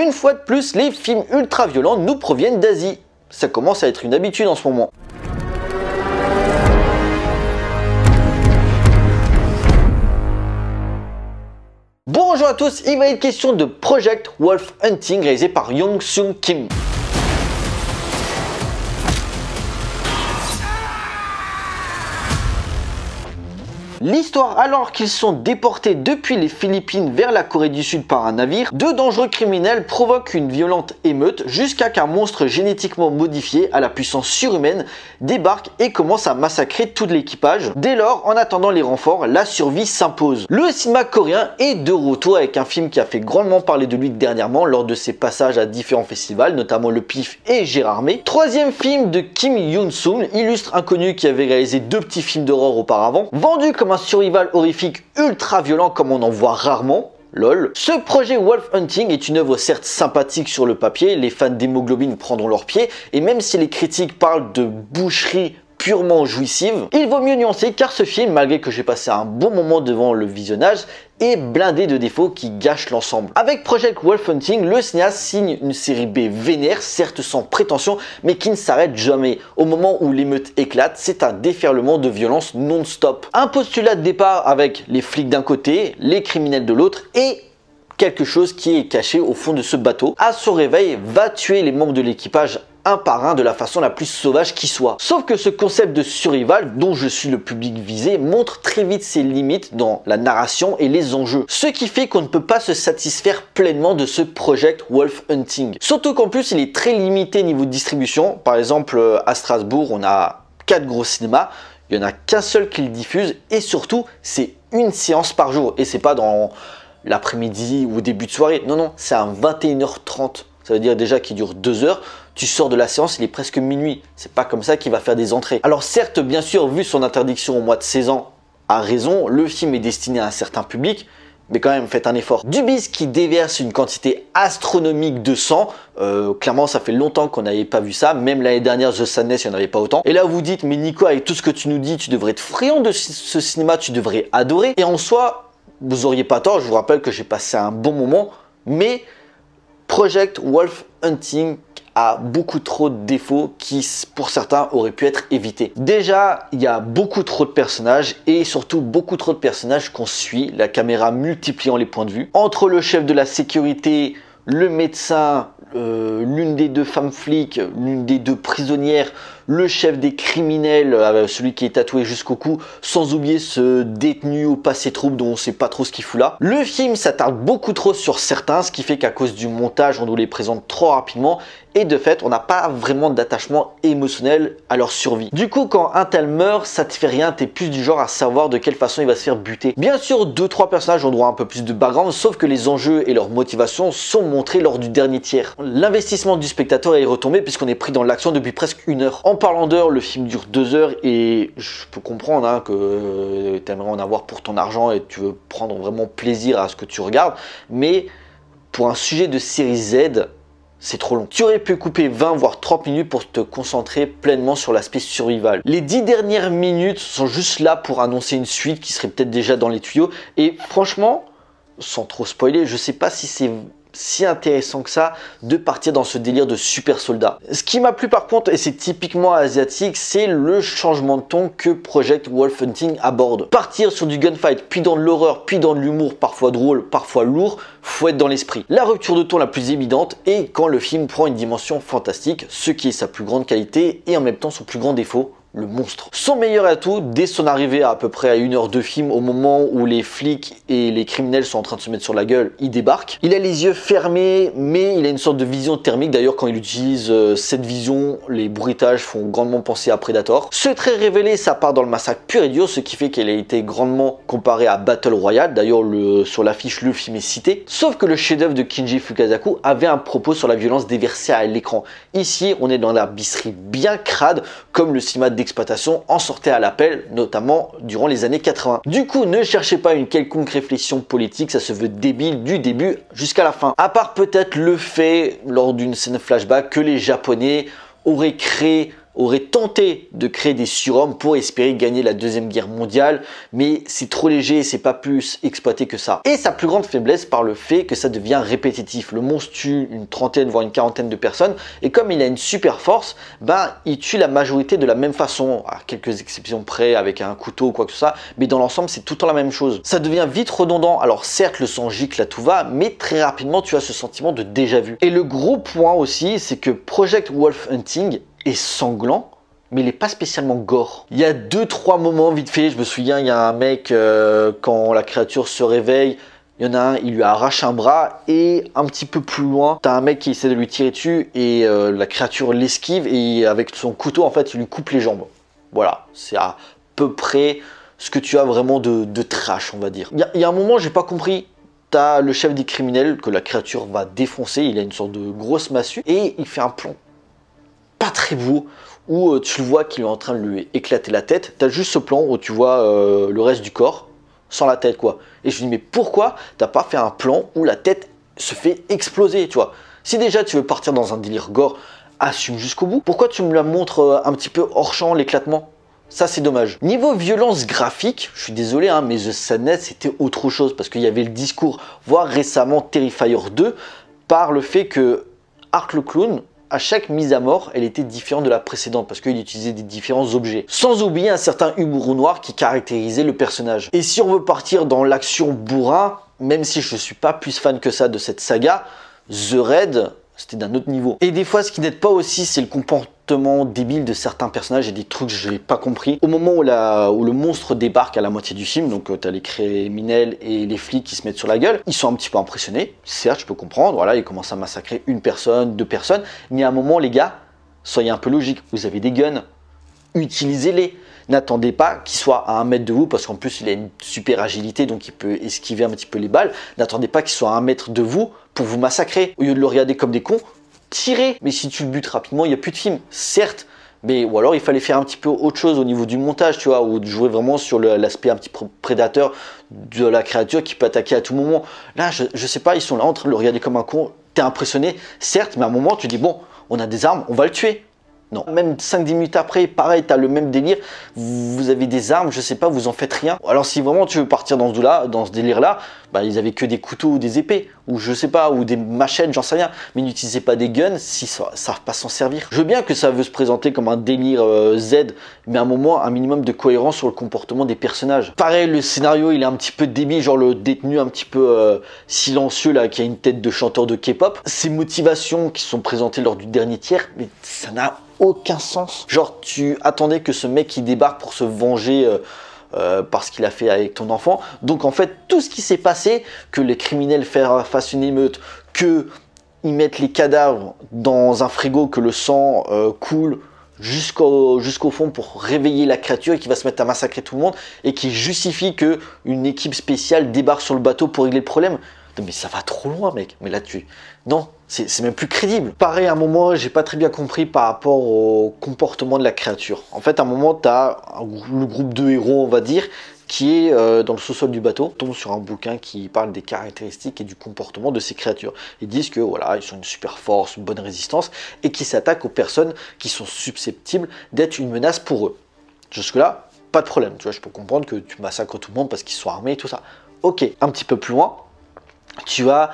Une fois de plus, les films ultra violents nous proviennent d'Asie. Ça commence à être une habitude en ce moment. Bonjour à tous, il va être question de Project Wolf Hunting réalisé par Yong Seung Kim. L'histoire, alors qu'ils sont déportés depuis les Philippines vers la Corée du Sud par un navire, deux dangereux criminels provoquent une violente émeute jusqu'à qu'un monstre génétiquement modifié à la puissance surhumaine débarque et commence à massacrer tout l'équipage. Dès lors, en attendant les renforts, la survie s'impose. Le cinéma coréen est de retour avec un film qui a fait grandement parler de lui dernièrement lors de ses passages à différents festivals, notamment le PIF et Gérardmer. Troisième film de Kim Yoon-soon, illustre inconnu qui avait réalisé deux petits films d'horreur auparavant, vendu comme un survival horrifique ultra violent comme on en voit rarement. Lol. Ce projet Wolf Hunting est une œuvre certes sympathique sur le papier, les fans d'hémoglobine prendront leur pied, et même si les critiques parlent de boucherie purement jouissive, il vaut mieux nuancer car ce film, malgré que j'ai passé un bon moment devant le visionnage, est blindé de défauts qui gâchent l'ensemble. Avec Project Wolf Hunting, le cinéaste signe une série B vénère, certes sans prétention, mais qui ne s'arrête jamais. Au moment où l'émeute éclate, c'est un déferlement de violence non-stop. Un postulat de départ avec les flics d'un côté, les criminels de l'autre, et quelque chose qui est caché au fond de ce bateau, à son réveil, va tuer les membres de l'équipage un par un de la façon la plus sauvage qui soit. Sauf que ce concept de survival, dont je suis le public visé, montre très vite ses limites dans la narration et les enjeux. Ce qui fait qu'on ne peut pas se satisfaire pleinement de ce Project Wolf Hunting. Surtout qu'en plus il est très limité niveau distribution. Par exemple à Strasbourg on a 4 gros cinémas, il n'y en a qu'un seul qui le diffuse et surtout c'est une séance par jour et c'est pas dans l'après-midi ou au début de soirée. Non, non, c'est à 21h30. Ça veut dire déjà qu'il dure 2 heures. Tu sors de la séance, il est presque minuit. C'est pas comme ça qu'il va faire des entrées. Alors certes, bien sûr, vu son interdiction au moins de 16 ans, à raison, le film est destiné à un certain public, mais quand même, faites un effort. Dubis qui déverse une quantité astronomique de sang. Clairement, ça fait longtemps qu'on n'avait pas vu ça. Même l'année dernière, The Sadness, il n'y en avait pas autant. Et là, vous dites, mais Nico, avec tout ce que tu nous dis, tu devrais être friand de ce cinéma, tu devrais adorer. Et en soi, vous auriez pas tort. Je vous rappelle que j'ai passé un bon moment, mais Project Wolf Hunting a beaucoup trop de défauts qui, pour certains, auraient pu être évités. Déjà, il y a beaucoup trop de personnages et surtout beaucoup trop de personnages qu'on suit, la caméra multipliant les points de vue. Entre le chef de la sécurité, le médecin, l'une des deux femmes flics, l'une des deux prisonnières, le chef des criminels, celui qui est tatoué jusqu'au cou, sans oublier ce détenu au passé trouble dont on ne sait pas trop ce qu'il fout là. Le film s'attarde beaucoup trop sur certains, ce qui fait qu'à cause du montage, on nous les présente trop rapidement et de fait, on n'a pas vraiment d'attachement émotionnel à leur survie. Du coup, quand un tel meurt, ça te fait rien, t'es plus du genre à savoir de quelle façon il va se faire buter. Bien sûr, 2-3 personnages ont droit à un peu plus de background, sauf que les enjeux et leurs motivations sont montrés lors du dernier tiers. L'investissement du spectateur est retombé puisqu'on est pris dans l'action depuis presque 1 heure. En parlant d'heures, le film dure 2 heures et je peux comprendre hein, que tu aimerais en avoir pour ton argent et tu veux prendre vraiment plaisir à ce que tu regardes, mais pour un sujet de série Z, c'est trop long. Tu aurais pu couper 20 voire 30 minutes pour te concentrer pleinement sur l'aspect survival. Les 10 dernières minutes sont juste là pour annoncer une suite qui serait peut-être déjà dans les tuyaux. Et franchement, sans trop spoiler, je sais pas si c'est si intéressant que ça de partir dans ce délire de super soldat. Ce qui m'a plu par contre, et c'est typiquement asiatique, c'est le changement de ton que Project Wolf Hunting aborde. Partir sur du gunfight, puis dans de l'horreur, puis dans de l'humour, parfois drôle, parfois lourd, faut être dans l'esprit. La rupture de ton la plus évidente est quand le film prend une dimension fantastique, ce qui est sa plus grande qualité et en même temps son plus grand défaut, le monstre. Son meilleur atout, dès son arrivée à peu près à 1 heure de film, au moment où les flics et les criminels sont en train de se mettre sur la gueule, il débarque. Il a les yeux fermés, mais il a une sorte de vision thermique. D'ailleurs, quand il utilise cette vision, les bruitages font grandement penser à Predator. Ce trait révélé, ça part dans le massacre pur et dur, ce qui fait qu'elle a été grandement comparée à Battle Royale. D'ailleurs, sur l'affiche, le film est cité. Sauf que le chef-d'œuvre de Kinji Fukasaku avait un propos sur la violence déversée à l'écran. Ici, on est dans la bisserie bien crade, comme le cinéma d'exploitation en sortait à l'appel, notamment durant les années 80. Du coup, ne cherchez pas une quelconque réflexion politique, ça se veut débile du début jusqu'à la fin. À part peut-être le fait, lors d'une scène flashback, que les Japonais auraient créé aurait tenté de créer des surhommes pour espérer gagner la Deuxième Guerre mondiale, mais c'est trop léger, c'est pas plus exploité que ça. Et sa plus grande faiblesse par le fait que ça devient répétitif. Le monstre tue une trentaine voire une quarantaine de personnes, et comme il a une super force, ben il tue la majorité de la même façon, à quelques exceptions près avec un couteau ou quoi que ce soit, mais dans l'ensemble c'est tout le temps la même chose. Ça devient vite redondant. Alors certes le sang gicle à tout va, mais très rapidement tu as ce sentiment de déjà vu. Et le gros point aussi, c'est que Project Wolf Hunting est sanglant, mais il n'est pas spécialement gore. Il y a 2-3 moments vite fait, je me souviens, il y a un mec, quand la créature se réveille, il y en a un, il lui arrache un bras, et un petit peu plus loin, t'as un mec qui essaie de lui tirer dessus, et la créature l'esquive, et avec son couteau, en fait, il lui coupe les jambes. Voilà, c'est à peu près ce que tu as vraiment de trash, on va dire. Il y a un moment, j'ai pas compris. T'as le chef des criminels que la créature va défoncer, il a une sorte de grosse massue, et il fait un plan pas très beau, où tu le vois qu'il est en train de lui éclater la tête. T'as juste ce plan où tu vois le reste du corps, sans la tête quoi. Et je me dis mais pourquoi t'as pas fait un plan où la tête se fait exploser, tu vois? Si déjà tu veux partir dans un délire gore, assume jusqu'au bout. Pourquoi tu me la montres un petit peu hors champ l'éclatement? Ça c'est dommage. Niveau violence graphique, je suis désolé, hein, mais The Sadness c'était autre chose, parce qu'il y avait le discours, voire récemment Terrifier 2, par le fait que Art le Clown, à chaque mise à mort, elle était différente de la précédente, parce qu'il utilisait des différents objets. Sans oublier un certain humour noir qui caractérisait le personnage. Et si on veut partir dans l'action bourrin, même si je ne suis pas plus fan que ça de cette saga, The Raid, c'était d'un autre niveau. Et des fois, ce qui n'aide pas aussi, c'est le comportement débile de certains personnages et des trucs que je n'ai pas compris. Au moment où le monstre débarque à la moitié du film, donc tu as les criminels et les flics qui se mettent sur la gueule, ils sont un petit peu impressionnés. Certes, je peux comprendre, voilà, ils commencent à massacrer une personne, 2 personnes, mais à un moment, les gars, soyez un peu logiques. Vous avez des guns, utilisez-les. N'attendez pas qu'il soit à 1 mètre de vous, parce qu'en plus il a une super agilité, donc il peut esquiver un petit peu les balles. N'attendez pas qu'il soit à 1 mètre de vous pour vous massacrer. Au lieu de le regarder comme des cons, tirez. Mais si tu le butes rapidement, il n'y a plus de film, certes. Mais ou alors il fallait faire un petit peu autre chose au niveau du montage, tu vois, ou de jouer vraiment sur l'aspect un petit peu prédateur de la créature qui peut attaquer à tout moment. Là, je sais pas, ils sont là en train de le regarder comme un con. T'es impressionné, certes, mais à un moment tu dis bon, on a des armes, on va le tuer. Non, même 5-10 minutes après, pareil, t'as le même délire, vous avez des armes, je sais pas, vous en faites rien. Alors si vraiment tu veux partir dans ce délire-là, bah ils avaient que des couteaux ou des épées, ou je sais pas, ou des machettes, j'en sais rien. Mais n'utilisez pas des guns si ça va pas s'en servir. Je veux bien que ça veut se présenter comme un délire Z, mais à un moment, un minimum de cohérence sur le comportement des personnages. Pareil, le scénario, il est un petit peu débile, genre le détenu un petit peu silencieux, là, qui a une tête de chanteur de K-pop. Ces motivations qui sont présentées lors du dernier tiers, mais ça n'a aucun sens. Genre tu attendais que ce mec qui débarque pour se venger parce qu'il a fait avec ton enfant. Donc en fait tout ce qui s'est passé, que les criminels fassent une émeute, que ils mettent les cadavres dans un frigo, que le sang coule jusqu'au fond pour réveiller la créature et qui va se mettre à massacrer tout le monde, et qui justifie que une équipe spéciale débarque sur le bateau pour régler le problème. Mais ça va trop loin mec, mais là tu... Non, c'est même plus crédible. Pareil, à un moment, j'ai pas très bien compris par rapport au comportement de la créature. En fait, à un moment, tu as le groupe de héros, on va dire, qui est dans le sous-sol du bateau, tombe sur un bouquin qui parle des caractéristiques et du comportement de ces créatures. Ils disent que voilà, ils sont une super force, une bonne résistance, et qui s'attaquent aux personnes qui sont susceptibles d'être une menace pour eux. Jusque-là, pas de problème. Tu vois, je peux comprendre que tu massacres tout le monde parce qu'ils sont armés et tout ça. Ok, un petit peu plus loin, tu as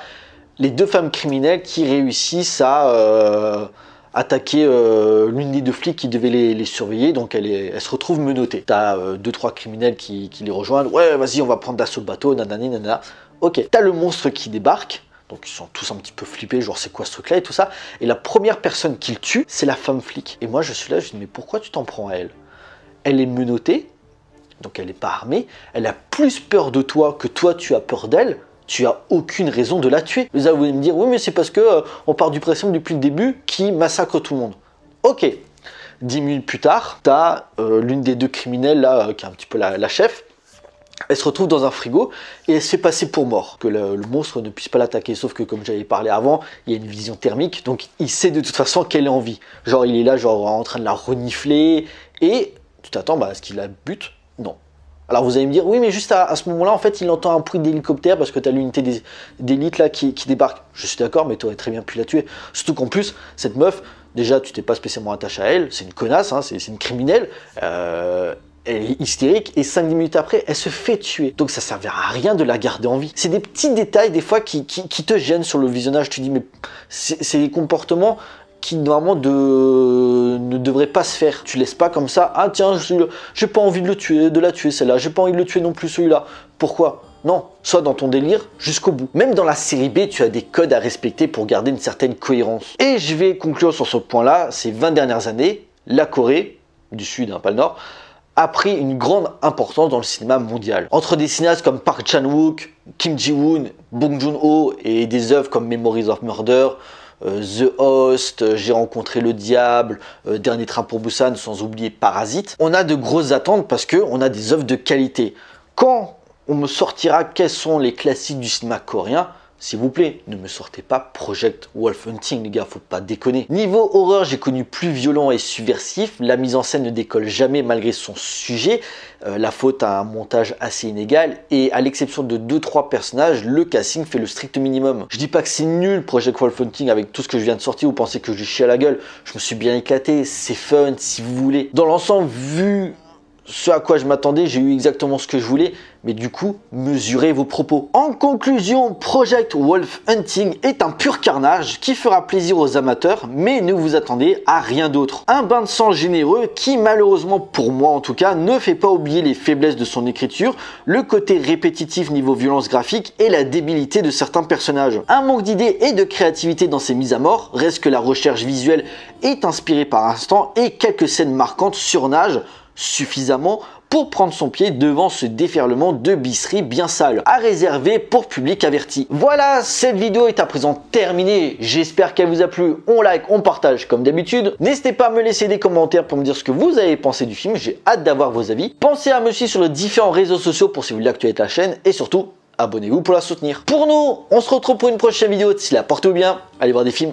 les 2 femmes criminelles qui réussissent à attaquer l'une des 2 flics qui devait les surveiller, donc elle se retrouve menottée. Tu as 2-3 criminels qui les rejoignent, ouais vas-y on va prendre d'assaut le bateau, nanani nanana. Ok, tu as le monstre qui débarque, donc ils sont tous un petit peu flippés, genre c'est quoi ce truc là et tout ça, et la première personne qu'il tue, c'est la femme flic. Et moi je suis là, je dis mais pourquoi tu t'en prends à elle? Elle est menottée, donc elle n'est pas armée, elle a plus peur de toi que toi tu as peur d'elle. Tu as aucune raison de la tuer. Vous allez me dire, oui, mais c'est parce que on part du principe depuis le début qui massacre tout le monde. Ok. 10 minutes plus tard, tu as l'une des 2 criminelles, là, qui est un petit peu la chef. Elle se retrouve dans un frigo et elle se fait passer pour mort. Que le monstre ne puisse pas l'attaquer. Sauf que, comme j'avais parlé avant, il y a une vision thermique. Donc, il sait de toute façon qu'elle est en vie. Genre, il est là, genre, en train de la renifler. Et tu t'attends à ce qu'il la bute? Non. Alors vous allez me dire, oui mais juste à ce moment-là, en fait, il entend un bruit d'hélicoptère parce que tu as l'unité d'élite là qui débarque. Je suis d'accord, mais tu aurais très bien pu la tuer. Surtout qu'en plus, cette meuf, déjà tu t'es pas spécialement attaché à elle, c'est une connasse, hein, c'est une criminelle. Elle est hystérique et 5-10 minutes après, elle se fait tuer. Donc ça servira à rien de la garder en vie. C'est des petits détails des fois qui te gênent sur le visionnage. Tu dis mais c'est des comportements qui normalement ne devraient pas se faire. Tu laisses pas comme ça, ah tiens, j'ai pas envie de la tuer celle-là, j'ai pas envie de le tuer non plus celui-là. Pourquoi? Non, sois dans ton délire jusqu'au bout. Même dans la série B, tu as des codes à respecter pour garder une certaine cohérence. Et je vais conclure sur ce point-là, ces 20 dernières années, la Corée, du Sud, hein, pas le Nord, a pris une grande importance dans le cinéma mondial. Entre des cinéastes comme Park Chan-wook, Kim Ji-woon, Bong Joon-ho et des œuvres comme Memories of Murder, The Host, J'ai rencontré le diable, Dernier train pour Busan, sans oublier Parasite. On a de grosses attentes parce qu'on a des œuvres de qualité. Quand on me sortira quels sont les classiques du cinéma coréen, s'il vous plaît, ne me sortez pas Project Wolf Hunting, les gars, faut pas déconner. Niveau horreur, j'ai connu plus violent et subversif. La mise en scène ne décolle jamais malgré son sujet. La faute à un montage assez inégal. Et à l'exception de 2-3 personnages, le casting fait le strict minimum. Je dis pas que c'est nul, Project Wolf Hunting, avec tout ce que je viens de sortir. Vous pensez que je lui chie à la gueule? Je me suis bien éclaté, c'est fun, si vous voulez. Dans l'ensemble, vu ce à quoi je m'attendais, j'ai eu exactement ce que je voulais, mais du coup, mesurez vos propos. En conclusion, Project Wolf Hunting est un pur carnage qui fera plaisir aux amateurs, mais ne vous attendez à rien d'autre. Un bain de sang généreux qui, malheureusement pour moi en tout cas, ne fait pas oublier les faiblesses de son écriture, le côté répétitif niveau violence graphique et la débilité de certains personnages. Un manque d'idées et de créativité dans ses mises à mort, reste que la recherche visuelle est inspirée par instant et quelques scènes marquantes surnagent suffisamment pour prendre son pied devant ce déferlement de bisseries bien sales, à réserver pour public averti. Voilà, cette vidéo est à présent terminée. J'espère qu'elle vous a plu. On like, on partage comme d'habitude. N'hésitez pas à me laisser des commentaires pour me dire ce que vous avez pensé du film. J'ai hâte d'avoir vos avis. Pensez à me suivre sur les différents réseaux sociaux pour suivre l'actualité de la chaîne et surtout, abonnez-vous pour la soutenir. Pour nous, on se retrouve pour une prochaine vidéo. D'ici là, portez-vous bien, allez voir des films.